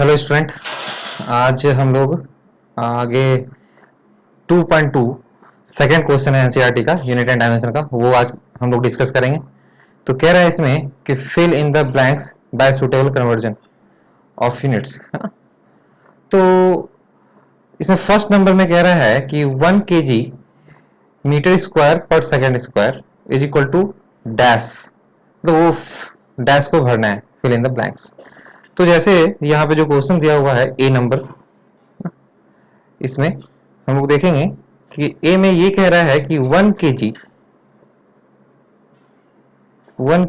Hello student. आज हम लोग आगे 2.2 सेकेंड क्वेश्चन है एनसीईआरटी का यूनिट एंड डायमेंशन का, वो आज हम लोग डिस्कस करेंगे। तो कह रहा है इसमें कि fill in the blanks by suitable conversion of units, है ना। तो इसमें फर्स्ट नंबर में कह रहा है कि 1 kg metre square per second square is equal to dash. तो वो डैश को भरना है, फिल इन द ब्लैंक्स। तो जैसे यहाँ पे जो क्वेश्चन दिया हुआ है ए नंबर, इसमें हम लोग देखेंगे कि ए में ये कह रहा है कि 1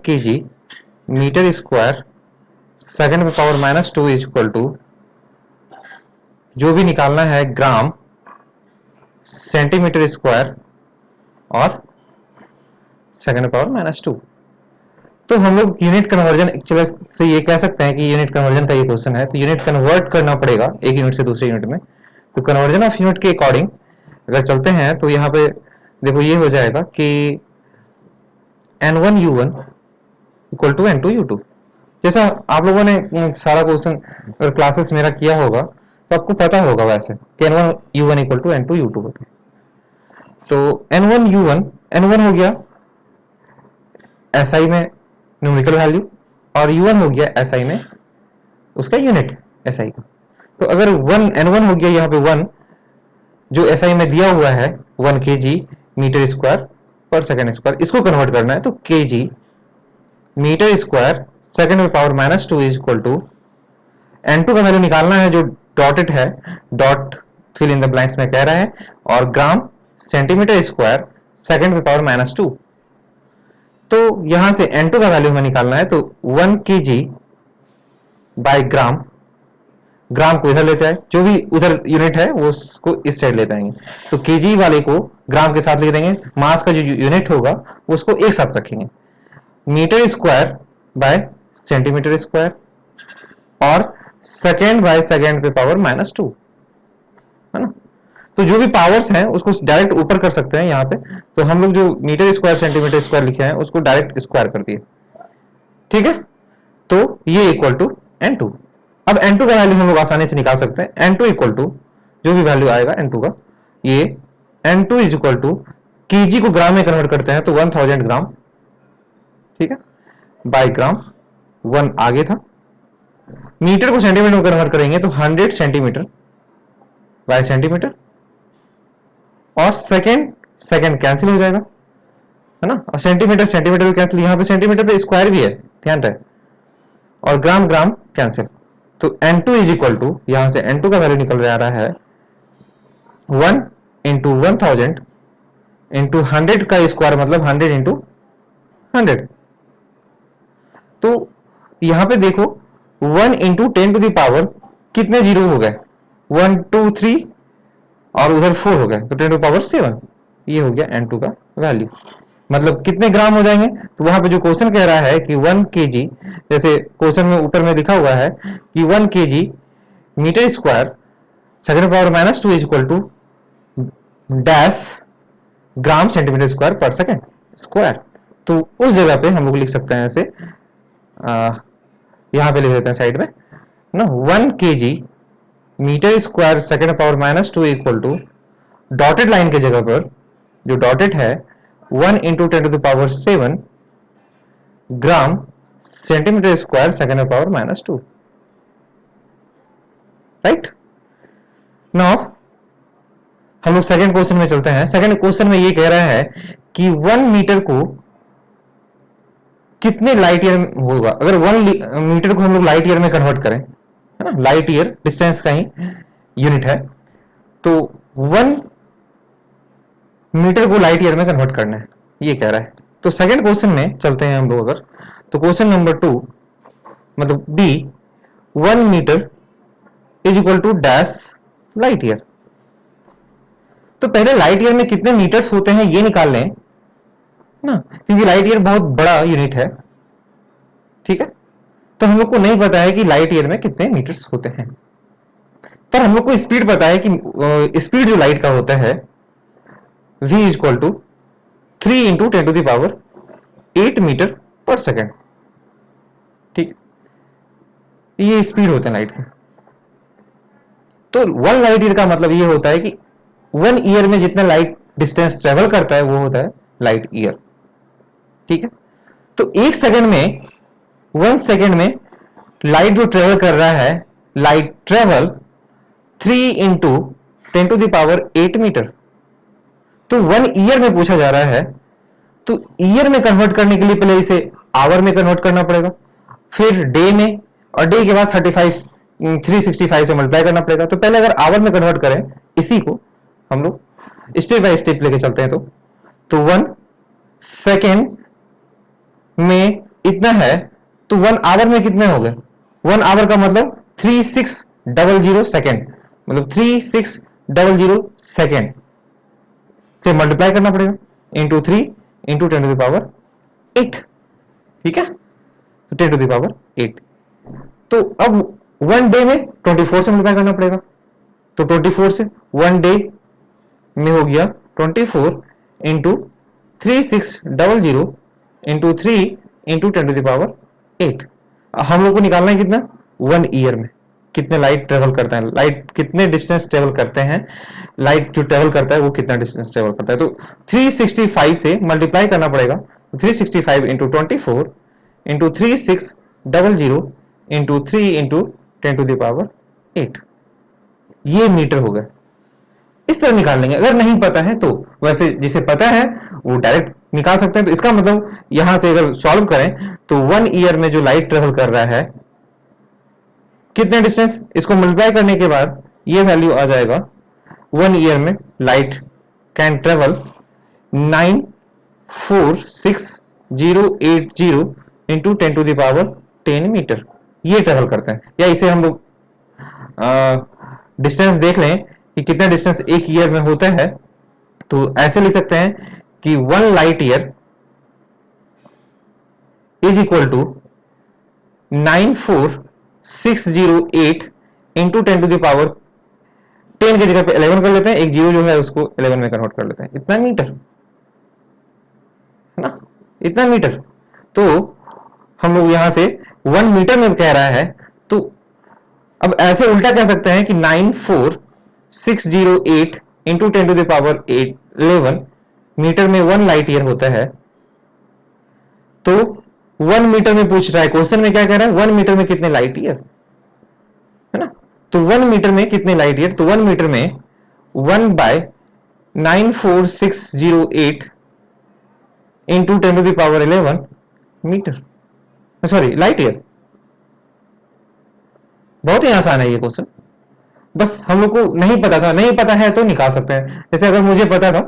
kg मीटर स्क्वायर सेकंड में पावर -2 इज इक्वल टू, जो भी निकालना है, ग्राम सेंटीमीटर स्क्वायर और सेकंड में पावर -2। तो हम लोग यूनिट कन्वर्जन एक्चुअली से ये कह सकते हैं कि यूनिट कन्वर्जन का ये क्वेश्चन है, तो यूनिट कन्वर्ट करना पड़ेगा एक यूनिट से दूसरे यूनिट में। तो कन्वर्जन ऑफ यूनिट के अकॉर्डिंग अगर चलते हैं तो यहाँ पे देखो ये हो जाएगा कि N1U1 इक्वल टू N2U2। जैसा आप लोगों ने सारा क्वेश्चन अगर क्लासेस मेरा किया होगा तो आपको पता होगा वैसे कि N1U1 इक्वल टू N2U2 होता है। तो N1U1 N1 हो गया SI में न्यूमेरिकल वैल्यू और U1 हो गया SI में उसका यूनिट SI का। तो अगर 1 N1 हो गया यहाँ पे 1 जो SI में दिया हुआ है 1 kg metre square per second square, इसको कन्वर्ट करना है तो kg मीटर स्क्वायर सेकेंड में power -2 is equal to N2 का वैल्यू निकालना है जो डॉटेड है, dot fill in the blanks में कह रहा है, और ग्राम सेंटीमीटर स्क्वायर सेकेंड में पावर -2। तो यहां से N2 का वैल्यू हमें निकालना है, तो 1 kg बाय ग्राम, ग्राम को इधर लेते हैं, जो भी उधर यूनिट है वो उसको इस साइड लेते हैं, तो केजी वाले को ग्राम के साथ लिख देंगे, मास का जो यूनिट होगा उसको एक साथ रखेंगे, metre square by centimetre square और सेकेंड बाय सेकेंड पे पावर -2, है ना। तो जो भी पावर्स हैं उसको डायरेक्ट ऊपर कर सकते हैं यहाँ पे, तो हम लोग जो मीटर स्क्वायर सेंटीमीटर स्क्वायर लिखे हैं उसको डायरेक्ट स्क्वायर कर दिए, ठीक है। तो ये इक्वल टू N2। अब N2 का वैल्यू हम लोग आसानी से निकाल सकते हैं। N2 इक्वल टू जो भी वैल्यू आएगा N2 का, ये N2 is equal two KG को ग्राम में कन्वर्ट करते हैं तो 1000 ग्राम, ठीक है, बाय ग्राम, 1 आगे था। मीटर को सेंटीमीटर में कन्वर्ट करेंगे तो 100 सेंटीमीटर बाय सेंटीमीटर, और सेकेंड सेकेंड कैंसिल हो जाएगा, है ना। और सेंटीमीटर सेंटीमीटर कैंसिल, यहाँ पे सेंटीमीटर पे स्क्वायर भी है, ध्यान रहे, और ग्राम ग्राम कैंसिल। तो N2 इज इक्वल टू, यहां से N2 का वैल्यू निकल आ रहा है 1 इंटू 1000 इंटू 100 का स्क्वायर, मतलब 100 इंटू 100। तो यहां पे देखो 1 इंटू 10 टू द पावर कितने जीरो हो गए, 1 2 3 और उधर 4 हो गए, तो 10 टू पावर 7, ये हो गया N2 का वैल्यू। मतलब कितने ग्राम हो जाएंगे, तो वहां पे जो क्वेश्चन कह रहा है कि 1 kg, जैसे क्वेश्चन में ऊपर में लिखा हुआ है कि 1 kg metre square second power -2 is equal to dash gram centimetre square per second square. तो उस जगह पे हम लोग लिख सकते हैं ऐसे, यहां पे लिख देते हैं साइड में ना, 1 kg metre square second power -2 equal to, dotted line के जगह पर जो डॉटेड है 1 into 10 to the power 7 gram centimetre square second power -2, right. Now हम लोग सेकेंड क्वेश्चन में चलते हैं। सेकेंड क्वेश्चन में ये कह रहा है कि 1 मीटर को कितने लाइट ईयर होगा, अगर 1 मीटर को हम लोग लाइट ईयर में कन्वर्ट करें, है ना, लाइट ईयर डिस्टेंस का ही यूनिट है, तो 1 मीटर को लाइट ईयर में कन्वर्ट करना है, ये कह रहा है। तो सेकंड क्वेश्चन में चलते हैं हम लोग अगर, तो क्वेश्चन नंबर 2 मतलब B, 1 metre is equal to dash light year. तो पहले लाइट ईयर में कितने मीटर्स होते हैं ये निकाल लें ना, क्योंकि लाइट ईयर बहुत बड़ा यूनिट है, ठीक है। तो हम लोग को नहीं पता है कि लाइट ईयर में कितने मीटर्स होते हैं, पर हम लोग को स्पीड पता है कि स्पीड जो लाइट का होता है v is equal to 3 into 10 to the power 8 metre per second, ठीक, ये स्पीड होते हैं लाइट के। तो 1 लाइट ईयर का मतलब ये होता है कि 1 ईयर में जितना लाइट डिस्टेंस ट्रेवल करता है वो होता है लाइट ईयर। ठीक है, तो 1 सेकंड में 1 सेकंड में लाइट जो ट्रेवल कर रहा है, लाइट ट्रेवल 3 इंटू 10⁸ मीटर। तो 1 ईयर में पूछा जा रहा है, तो ईयर में कन्वर्ट करने के लिए पहले इसे आवर में कन्वर्ट करना पड़ेगा, फिर डे में, और डे के बाद 365 से मल्टीप्लाई करना पड़ेगा। तो पहले अगर आवर में कन्वर्ट करें, इसी को हम लोग स्टेप बाय स्टेप लेके चलते हैं। तो 1 सेकेंड में इतना है, तो 1 आवर में कितने हो गए? 1 आवर का मतलब 3600 सेकेंड, मतलब 3600 सेकेंड से मल्टीप्लाई करना पड़ेगा इंटू 3 इंटू 10⁸। ठीक है, तो 10⁸। तो अब 1 डे में 24 से मल्टीप्लाई करना पड़ेगा, तो 24 से 1 डे में हो गया 24 इंटू 3600 इंटू 3 इंटू 10⁸। हम लोग को निकालना है कितना? 1 ईयर में कितने लाइट ट्रेवल करता है, लाइट कितने डिस्टेंस ट्रेवल करते हैं, लाइट जो ट्रेवल करता है वो कितना डिस्टेंस ट्रेवल करता है। तो 365 से मल्टीप्लाई करना पड़ेगा, 365 इंटू 24 इंटू 3600 इंटू 3 इंटू 10⁸। ये मीटर होगा। इस तरह निकाल लेंगे। अगर नहीं पता है तो वैसे जिसे पता है वो डायरेक्ट निकाल सकते हैं। तो इसका मतलब यहां से अगर सॉल्व करें तो 1 ईयर में जो लाइट ट्रेवल कर रहा है कितने डिस्टेंस, इसको मल्टीप्लाई करने के बाद ये वैल्यू आ जाएगा 1 ईयर में light can travel 94680 into 10⁻10 metre, ये ट्रेवल करते हैं। या इसे हम लोग डिस्टेंस देख लें कि कितना डिस्टेंस 1 ईयर में होता है, तो ऐसे लिख सकते हैं कि 1 light year is equal to 94608 into 10⁻10 की जगह पे 11 कर लेते हैं, एक जीरो जो है उसको 11 में कन्वर्ट कर लेते हैं। इतना मीटर है ना, इतना मीटर। तो हम लोग यहां से 1 मीटर में कह रहा है, तो अब ऐसे उल्टा कह सकते हैं कि 94608 इंटू 10⁻11 मीटर में 1 लाइट ईयर होता है। तो 1 मीटर में पूछ रहा है, क्वेश्चन में क्या कह रहा है, 1 मीटर में कितने लाइट ईयर है ना। तो 1 मीटर में कितने लाइट ईयर, तो 1 मीटर में 1/94608 into 10⁻11 metre, sorry light year. बहुत ही आसान है ये क्वेश्चन, बस हम लोग को नहीं पता था, नहीं पता है तो निकाल सकते हैं। जैसे अगर मुझे पता था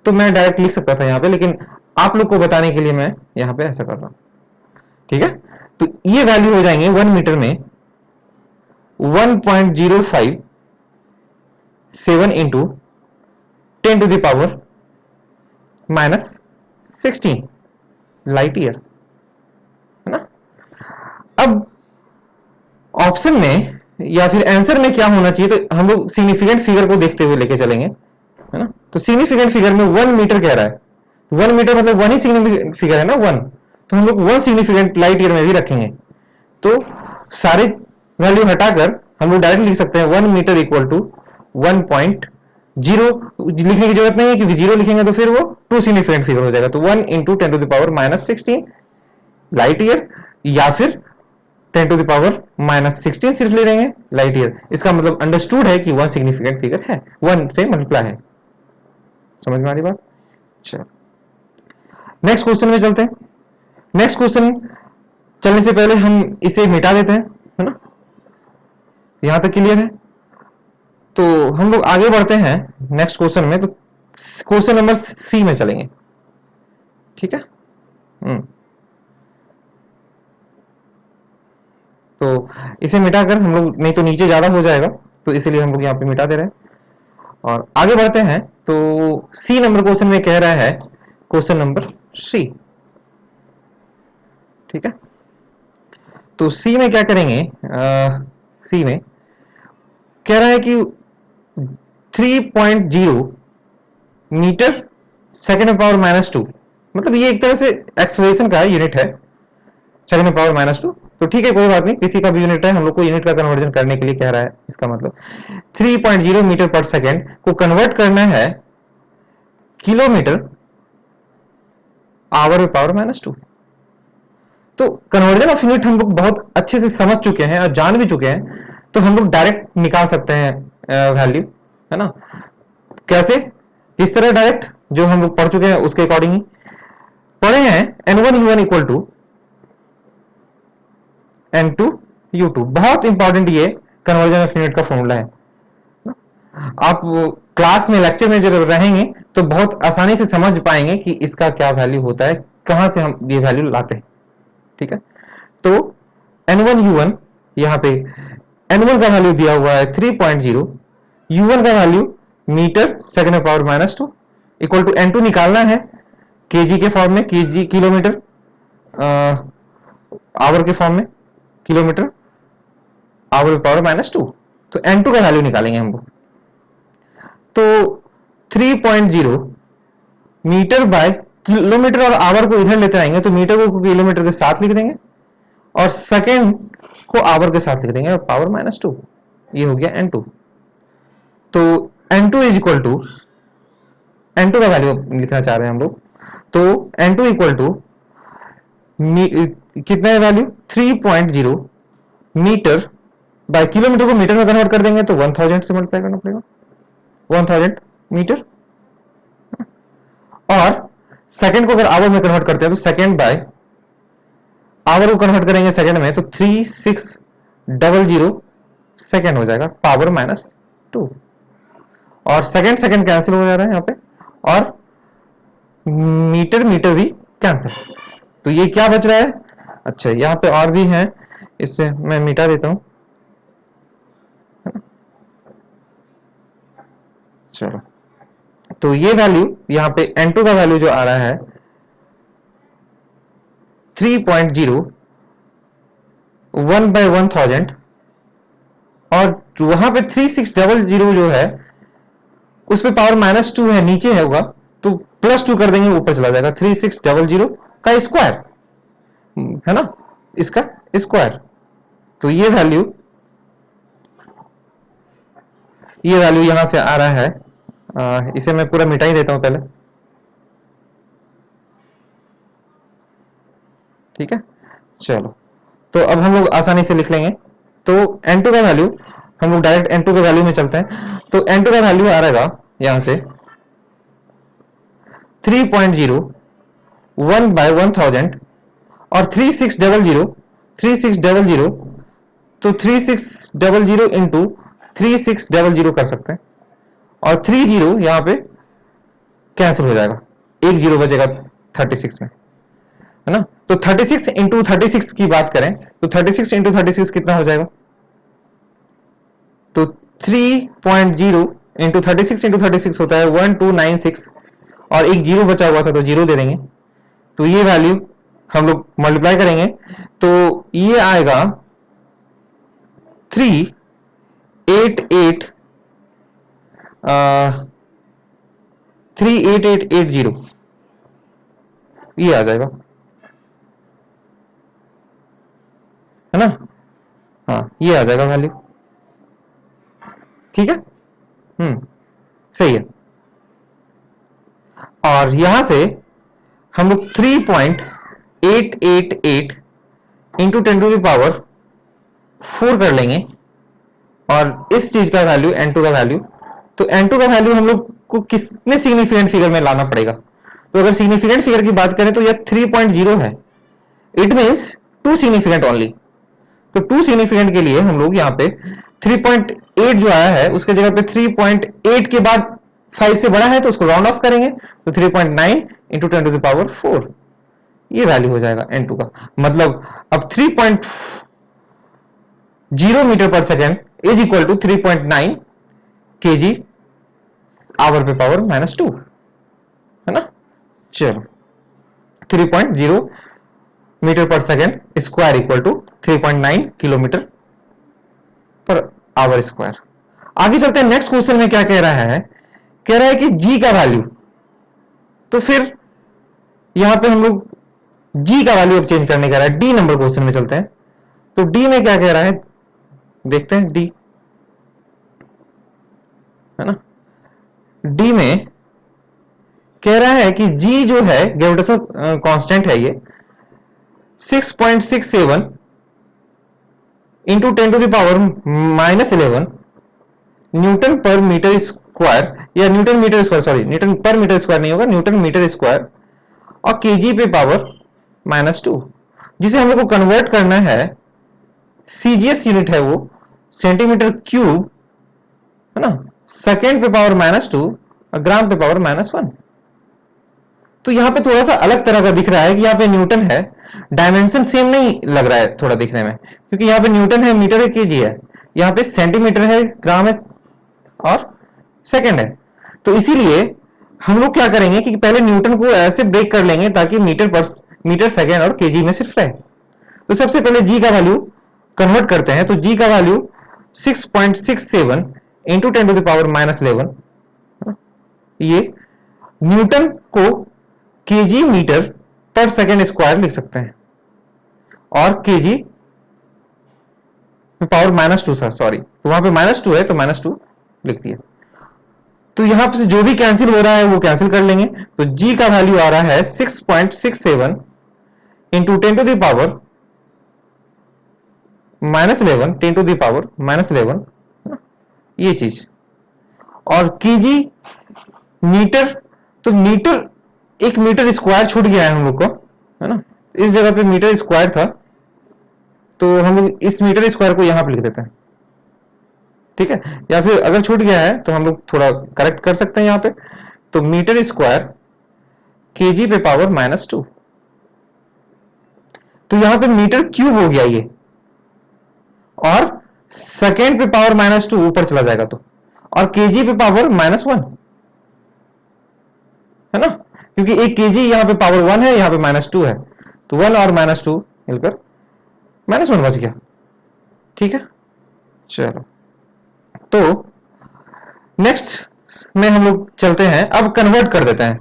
तो मैं डायरेक्ट लिख सकता था यहाँ पे, लेकिन आप लोग को बताने के लिए मैं यहाँ पे ऐसा कर रहा हूं। ठीक है, तो ये वैल्यू हो जाएंगे 1 मीटर में 1.057 इंटू 10⁻16 लाइट ईयर है ना। अब ऑप्शन में या फिर आंसर में क्या होना चाहिए, तो हम लोग सिग्निफिकेंट फिगर को देखते हुए लेके चलेंगे है ना। तो सिग्निफिकेंट फिगर में 1 मीटर कह रहा है, 1 मीटर मतलब 1 ही सिग्निफिकेंट फिगर है ना, 1। तो हम लोग 1 सिग्निफिकेंट लाइट ईयर में भी रखेंगे, तो सारे वैल्यू हटाकर हम लोग डायरेक्ट लिख सकते हैं 1 मीटर इक्वल टू 1.0 लिखने की जरूरत नहीं है, क्योंकि 0 लिखेंगे तो फिर वो 2 सिग्निफिकेंट फिगर हो जाएगा। तो 1 इंटू 10⁻16 लाइट ईयर, या फिर 10⁻16 सिर्फ ले रहेंगे लाइट ईयर। इसका मतलब अंडरस्टूड है कि 1 सिग्निफिकेंट फिगर है, 1 से मल्टीप्लाई है। समझ में आ रही बात? चलो नेक्स्ट क्वेश्चन में चलते हैं। नेक्स्ट क्वेश्चन चलने से पहले हम इसे मिटा देते हैं, है ना। यहां तक क्लियर है? तो हम लोग आगे बढ़ते हैं नेक्स्ट क्वेश्चन में। तो क्वेश्चन नंबर सी में चलेंगे, ठीक है। तो इसे मिटाकर हम लोग, नहीं तो नीचे ज्यादा हो जाएगा, तो इसीलिए हम लोग यहाँ पे मिटा दे रहे हैं और आगे बढ़ते हैं। तो सी नंबर क्वेश्चन में कह रहा है, क्वेश्चन नंबर सी, ठीक है। तो सी में क्या करेंगे, सी में कह रहा है कि 3.0 मीटर सेकेंड पावर -2, मतलब ये एक तरह से एक्सेलरेशन का यूनिट है, सेकेंड पावर -2। तो ठीक है, कोई बात नहीं, किसी का भी यूनिट है, हम लोग को यूनिट का कन्वर्जन करने के लिए कह रहा है। इसका मतलब 3.0 मीटर पर सेकेंड को कन्वर्ट करना है किलोमीटर आवर में पावर -2। तो कन्वर्जन ऑफ यूनिट हम लोग बहुत अच्छे से समझ चुके हैं और जान भी चुके हैं, तो हम लोग डायरेक्ट निकाल सकते हैं वैल्यू, है ना। कैसे, किस तरह डायरेक्ट, जो हम लोग पढ़ चुके हैं उसके अकॉर्डिंग ही पढ़े हैं। N1 equal to N2 U2, बहुत इंपॉर्टेंट ये कन्वर्जन ऑफ यूनिट का फॉर्मूला है। आप क्लास में, लेक्चर में जब रहेंगे तो बहुत आसानी से समझ पाएंगे कि इसका क्या वैल्यू होता है, कहां से हम ये वैल्यू लाते हैं। ठीक है, तो N1 U1, यहाँ पे N1 का वैल्यू दिया हुआ है 3.0, U1 का वैल्यू मीटर सेकेंड में पावर -2 इक्वल टू N2 निकालना है केजी के फॉर्म में, केजी किलोमीटर आवर के फॉर्म में, किलोमीटर आवर में पावर -2, तो N2 का वैल्यू निकालेंगे हम लोग। तो 3.0 मीटर बाय किलोमीटर और आवर को इधर लेते आएंगे तो मीटर को किलोमीटर के साथ लिख देंगे और सेकेंड को आवर के साथ लिख देंगे और पावर -2, ये हो गया N2। तो N2 is equal to, N2 का वैल्यू लिखना चाह रहे हैं हम लोग, तो N2 इक्वल टू कितना है वैल्यू 3.0 मीटर बाय किलोमीटर को मीटर में कन्वर्ट कर देंगे तो 1000 से मल्टीप्लाई करना पड़ेगा, 1000 मीटर। और सेकंड को अगर आवर में कन्वर्ट करते हैं तो सेकंड बाय आवर को कन्वर्ट करेंगे सेकंड में तो 3600 सेकंड हो जाएगा, पावर -2। और सेकंड सेकंड कैंसिल हो जा रहा है यहाँ पे, और मीटर मीटर भी कैंसिल। तो ये क्या बच रहा है, अच्छा यहाँ पे और भी है, इससे मैं मिटा देता हूं। चलो, तो ये वैल्यू यहाँ पे N2 का वैल्यू जो आ रहा है 3.0 1/1000, और वहां पे 3600 जो है उस पे पावर -2 है, नीचे है होगा तो +2 कर देंगे, ऊपर चला जाएगा 3600 का स्क्वायर, है ना, इसका स्क्वायर। तो ये वैल्यू यहां से आ रहा है, इसे मैं पूरा मिटा ही देता हूं पहले। ठीक है, चलो, तो अब हम लोग आसानी से लिख लेंगे। तो N2 का वैल्यू, हम लोग डायरेक्ट N2 के वैल्यू में चलते हैं। तो N2 का वैल्यू आ रहेगा यहां से 3.0 1/1000 और 3600 तो 3600 इंटू 3600 कर सकते हैं, और 30 यहां पे कैंसिल हो जाएगा, एक जीरो बचेगा 36 में, है ना। तो 36 इंटू 36 की बात करें तो 36 इंटू 36 कितना हो जाएगा, तो 3.0 इंटू 36 इंटू 36 होता है 1296, और एक जीरो बचा हुआ था तो जीरो दे देंगे। तो ये वैल्यू हम लोग मल्टीप्लाई करेंगे तो ये आएगा 38880, ये आ जाएगा, है ना। हाँ, ये आ जाएगा वैल्यू, ठीक है, सही है। और यहां से हम लोग 3.888 इंटू 10⁴ कर लेंगे, और इस चीज का वैल्यू N2 का वैल्यू, तो N2 का वैल्यू हम लोग को कितने सिग्निफिकेंट फिगर में लाना पड़ेगा। तो अगर सिग्निफिकेंट फिगर की बात करें तो यह 3.0 है, इट मींस 2 सिग्निफिकेंट ओनली। तो 2 सिग्निफिकेंट के लिए हम लोग यहाँ पे 3.8 जो आया है उसके जगह पे 3.8 के बाद 5 से बड़ा है तो उसको राउंड ऑफ करेंगे, तो 3.9 इंटू 10⁴ ये वैल्यू हो जाएगा N2 का। मतलब अब 3.0 metre per second is equal to 3.9 kg hour पे पावर -2, है ना। चलो, 3.0 metre per second square equal to 3.9 kilometre per hour square. आगे चलते हैं, नेक्स्ट क्वेश्चन में क्या कह रहा है, कह रहा है कि जी का वैल्यू। तो फिर यहां पे हम लोग जी का वैल्यू अब चेंज करने कह रहा है। डी नंबर क्वेश्चन में चलते हैं। तो डी में क्या कह रहा है, देखते हैं डी, है ना। डी में कह रहा है कि जी जो है ग्रेविटेशनल कांस्टेंट है ये 6.67 into 10⁻⁻11 newton per metre square, या newton metre square, sorry newton per metre square नहीं होगा, न्यूटन मीटर स्क्वायर, और केजी पे पावर -2, जिसे हम लोग को कन्वर्ट करना है, सीजीएस यूनिट है वो सेंटीमीटर क्यूब, है ना, सेकेंड पे पावर -2 और ग्राम पे पावर -1। तो यहाँ पे थोड़ा सा अलग तरह का दिख रहा है कि यहाँ पे न्यूटन है, डायमेंशन सेम नहीं लग रहा है थोड़ा दिखने में, क्योंकि यहाँ पे न्यूटन है, मीटर है, केजी है, यहाँ पे सेंटीमीटर है, ग्राम है और सेकंड है। तो इसीलिए हम लोग क्या करेंगे कि पहले न्यूटन को ऐसे ब्रेक कर लेंगे ताकि मीटर सेकंड और केजी में सिर्फ रहे। तो सबसे पहले जी का वैल्यू कन्वर्ट करते हैं। तो जी का वैल्यू 6.67 इंटू 10⁻11, ये न्यूटन को KG metre per second square लिख सकते हैं, और केजी पावर -2 था, सॉरी, तो वहां पे -2 है तो -2 लिख दिया। तो यहां पे से जो भी कैंसिल हो रहा है वो कैंसिल कर लेंगे। तो जी का वैल्यू आ रहा है 6.67 इंटू 10⁻11 10⁻11, ये चीज, और केजी मीटर, तो मीटर, एक मीटर स्क्वायर छूट गया है हम लोग को, है ना, इस जगह पे मीटर स्क्वायर था तो हम लोग इस मीटर स्क्वायर को यहां पे लिख देते हैं, ठीक है, या फिर अगर छूट गया है तो हम लोग थोड़ा करेक्ट कर सकते हैं यहाँ पे। तो मीटर स्क्वायर केजी पे पावर -2, तो यहां पे मीटर क्यूब हो गया ये, और सेकेंड पे पावर -2 ऊपर चला जाएगा तो, और केजी पे पावर -1, है ना, क्योंकि एक केजी यहाँ पे पावर 1 है, यहाँ पे -2 है, तो 1 और -2 मिलकर -1 बच गया, ठीक है। चलो, तो नेक्स्ट में हम लोग चलते हैं, अब कन्वर्ट कर देते हैं,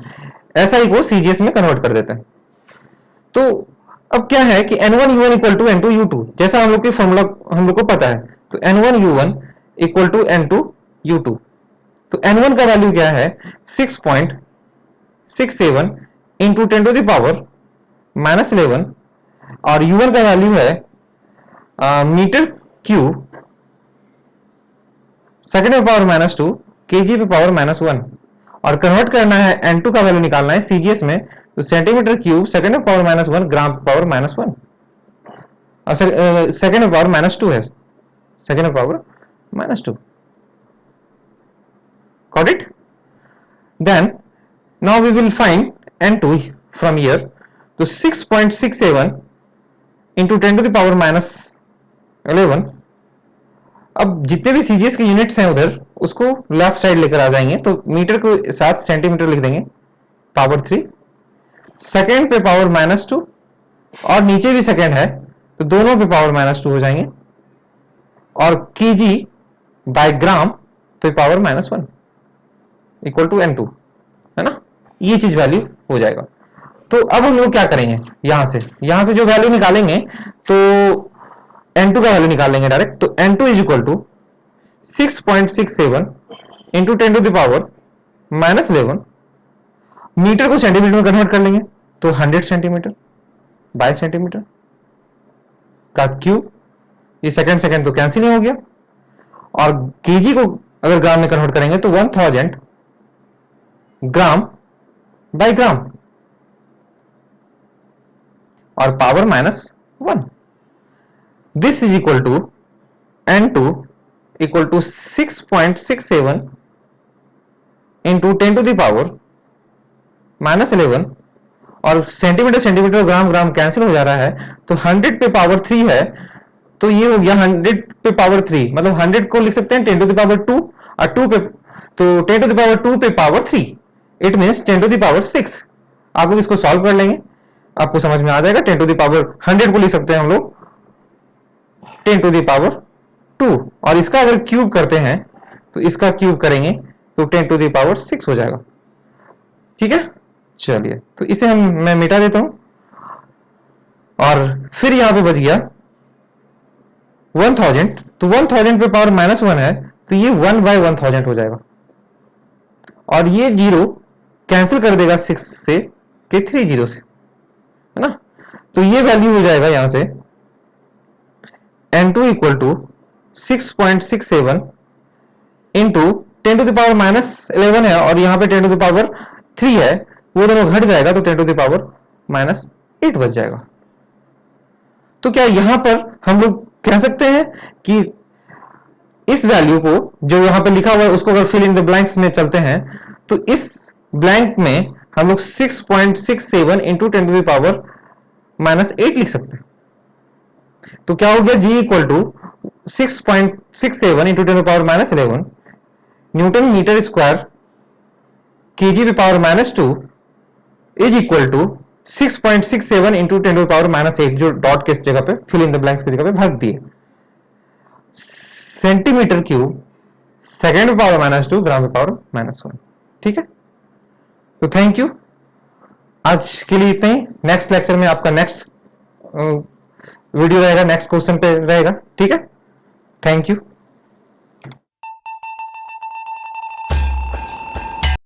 एसआई को सीजीएस में कन्वर्ट कर देते हैं। तो अब क्या है कि N1U1 इक्वल टू N2U2, जैसा हम लोग की फॉर्मूला हम लोग को पता है, तो N1U1 इक्वल टू N2U2। तो N1 का वैल्यू क्या है 6.67 इंटू 10⁻11, और U1 का वैल्यू है मीटर क्यूब सेकेंड पे पावर -2 केजी पे पावर -1, और कन्वर्ट करना है, N2 का वैल्यू निकालना है सीजीएस में, तो सेंटीमीटर क्यूब सेकेंड पे पावर -1 ग्राम पे पावर -1, और सेकेंड पे पावर -2 है, सेकेंड पे power -2, got it. Then now we will find N2 from here. तो 6.67 इंटू 10⁻11, अब जितने भी सीजीएस के यूनिट्स हैं उधर उसको लेफ्ट साइड लेकर आ जाएंगे, तो मीटर को साथ सेंटीमीटर लिख देंगे, पावर 3, सेकेंड पे पावर -2, और नीचे भी सेकेंड है तो दोनों पे पावर -2 हो जाएंगे, और केजी बाय ग्राम पे पावर -1 इक्वल टू N2, है ना, ये चीज वैल्यू हो जाएगा। तो अब हम लोग क्या करेंगे, यहां से जो वैल्यू निकालेंगे, तो N2 का वैल्यू निकाल लेंगे डायरेक्ट। तो N2 is equal to 6.67 into 10⁻11, metre को सेंटीमीटर में कन्वर्ट कर लेंगे, तो 100 सेंटीमीटर बाय सेंटीमीटर का क्यूब, ये सेकंड तो कैंसिल नहीं हो गया, और केजी को अगर ग्राम में कन्वर्ट करेंगे तो 1000 ग्राम बाय ग्राम, और power -1, this is equal to N2 equal to 6.67 into 10⁻11, और सेंटीमीटर ग्राम कैंसिल हो जा रहा है, तो 100 पे पावर 3 है, तो ये हो गया 100 पे पावर 3, मतलब 100 को लिख सकते हैं 10⁻2, और 2 पे, तो 10⁻2 पे पावर 3, इट मीन्स 10⁻6। आप लोग इसको सॉल्व कर लेंगे, आपको समझ में आ जाएगा। 10⁻100 को लिख सकते हैं हम लोग 10⁻2, और इसका अगर क्यूब करते हैं तो इसका क्यूब करेंगे तो 10⁻6 हो जाएगा, ठीक है। चलिए, तो इसे मैं मिटा देता हूं, और फिर यहां पे बच गया 1000, तो 1000 पे पावर -1 है, तो ये 1/1000 हो जाएगा, और ये जीरो कैंसिल कर देगा 6 से कि 3 जीरो से, है ना। तो ये वैल्यू हो जाएगा यहां से n2 इक्वल टू 6.67 इंटू 10⁻11 है, और यहाँ पे 10⁻3 है, वो दोनों घट जाएगा तो 10⁻8 बच जाएगा। तो क्या यहां पर हम लोग कह सकते हैं कि इस वैल्यू को जो यहां पे लिखा हुआ है उसको अगर फिल इन द ब्लैंक्स में चलते हैं, तो इस ब्लैंक में हम लोग 6.67 इंटू 10⁻8 लिख सकते हैं। तो क्या हो गया, G equal to 6.67 into 10⁻11 newton metre square KG पे power -2 is equal to 6.67 into 10⁻8, जो डॉट के जगह पे फिल इन द ब्लैंक्स की जगह पे भर दिए, सेंटीमीटर क्यूब सेकेंड पे पावर -2 ग्राम पे पावर -1। ठीक है, तो थैंक यू, आज के लिए इतना ही। नेक्स्ट लेक्चर में आपका नेक्स्ट वीडियो रहेगा, नेक्स्ट क्वेश्चन पे रहेगा। ठीक है, थैंक यू।